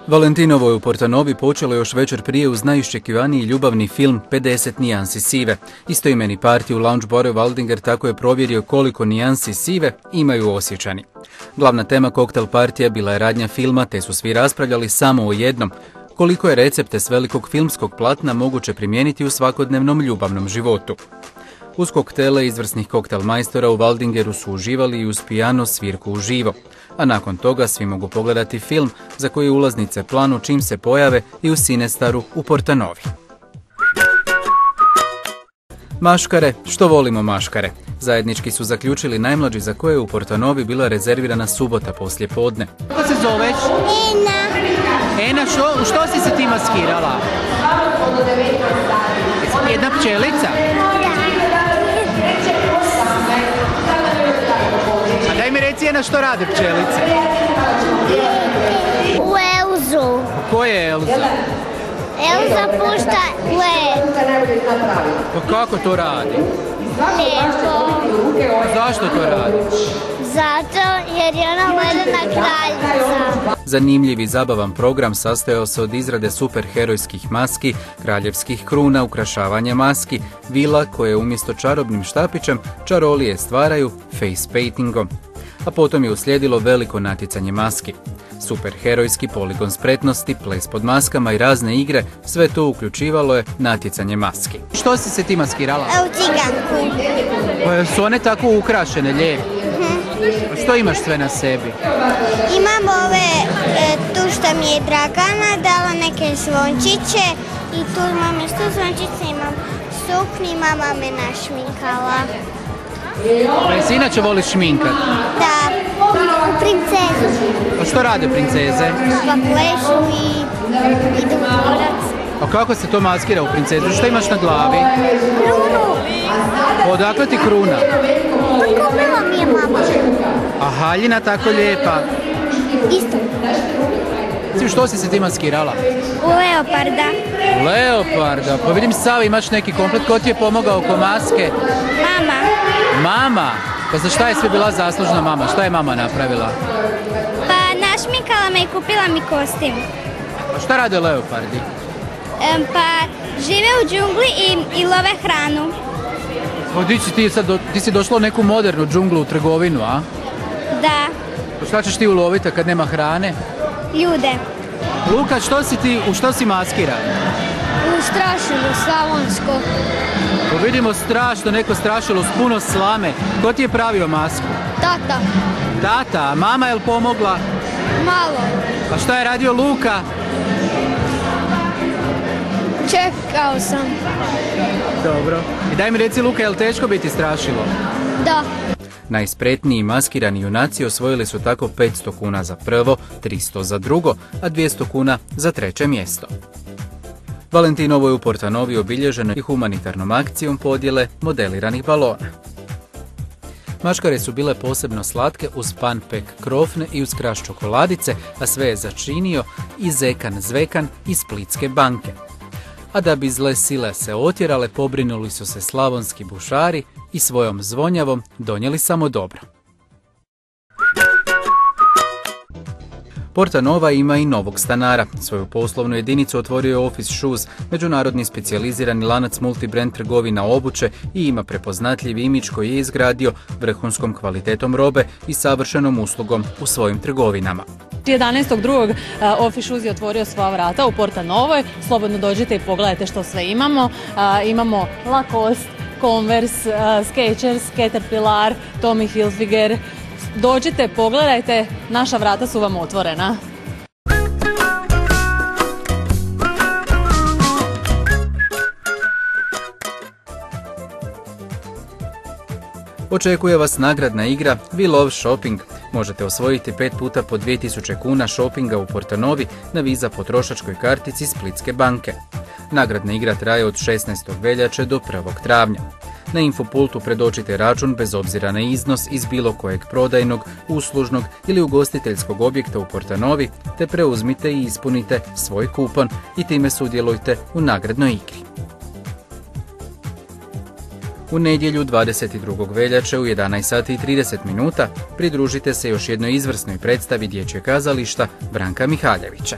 Valentinovo je u Portanovi počelo još večer prije uz najiščekivaniji ljubavni film 50 nijansi sive. Istoimeni party u lounge baru Waldinger tako je provjerio koliko nijansi sive imaju Osječani. Glavna tema koktel partija bila je radnja filma, te su svi raspravljali samo o jednom: koliko je recepte s velikog filmskog platna moguće primijeniti u svakodnevnom ljubavnom životu. Uz koktele izvrsnih koktel majstora u Waldingeru su uživali i uz pijano svirku uživo. A nakon toga svi mogu pogledati film za koji ulaznice planu čim se pojave i u Cinestaru u Portanovi. Maškare, što volimo maškare. Zajednički su zaključili najmlađi za koje je u Portanovi bila rezervirana subota poslijepodne. Kako se zoveš? Ena. Ena, što si se ti maskirala? Jedna pčelica? A daj mi reci, Ena, što rade pčelice? U Elzu. Ko je Elza? Elza pušta led. Pa kako to radi? Lijepo. Zašto to radi? Zato jer je ona ledena kraljica. Zanimljiv i zabavan program sastojao se od izrade superherojskih maski, kraljevskih kruna, ukrašavanja maski, vila koje umjesto čarobnim štapićem čarolije stvaraju face paintingom. A potom je uslijedilo veliko natjecanje maski. Superherojski poligon spretnosti, ples pod maskama i razne igre, sve to uključivalo je natjecanje maski. Što si se ti maskirala? U ciganku. Pa su one tako ukrašene, lijepe. Što imaš sve na sebi? Imam tu što mi je Dragana dala neke zvončiće i tu imam isto zvončiće, imam suknju, mama me našminkala. Pa jesi inače voliš šminkat? Da, u princezu. A što rade princeze? Pa plešu i idu u dvorac. A kako se to maskira u princezu? Što imaš na glavi? Krunu. Odakle ti kruna? Pa kupila mi je mama. A haljina tako lijepa. Isto. Što si se ti maskirala? U leoparda. Leoparda, pa vidim Savi imaš neki komplet, ko ti je pomogao oko maske? Mama. Mama? Pa za šta je sve bila zaslužna mama? Šta je mama napravila? Pa našminkala me i kupila mi kostim. A šta rade leopardi? Pa žive u džungli i love hranu. Pa ti si došla u neku modernu džunglu u trgovinu, a? Da. Pa šta ćeš ti uloviti kad nema hrane? Ljude. Luka, u što si maskiran? U strašilu slavonsko. Pa vidimo strašno, neko strašilo s puno slame. Ko ti je pravio masku? Tata. Tata, a mama je li pomogla? Malo. A šta je radio Luka? Čekao sam. Dobro. I daj mi reci, Luka, je li teško biti strašilo? Da. Najspretniji maskirani junaci osvojili su tako 500 kuna za prvo, 300 za drugo, a 200 kuna za treće mjesto. Valentinovo je u Portanovi obilježeno i humanitarnom akcijom podjele modeliranih balona. Maškare su bile posebno slatke uz panpek krofne i uz kraš čokoladice, a sve je začinio i zekan zvekan iz Splitske banke. A da bi zle sile se otjerale, pobrinuli su se slavonski bušari i svojom zvonjavom donijeli samo dobro. Portanova ima i novog stanara. Svoju poslovnu jedinicu otvorio je Office Shoes, međunarodni specijalizirani lanac multibrand trgovina obuće i ima prepoznatljiv imidž koji je izgradio vrhunskom kvalitetom robe i savršenom uslugom u svojim trgovinama. 11.2. Office Shoes je otvorio svoja vrata u Portanovoj. Slobodno dođite i pogledajte što sve imamo. Imamo Lacoste, Converse, Skechers, Caterpillar, Tommy Hilfiger. Dođite, pogledajte, naša vrata su vam otvorena. Očekuje vas nagradna igra We Love Shopping. Možete osvojiti 5 puta po 2000 kuna shoppinga u Portanovi na Visa potrošačkoj kartici Splitske banke. Nagradna igra traje od 16. veljače do 1. travnja. Na infopultu predočite račun bez obzira na iznos iz bilo kojeg prodajnog, uslužnog ili ugostiteljskog objekta u Portanovi, te preuzmite i ispunite svoj kupon i time sudjelujte u nagradnoj igri. U nedjelju 22. veljače u 11:30 pridružite se još jednoj izvrsnoj predstavi dječjeg kazališta Branka Mihaljevića.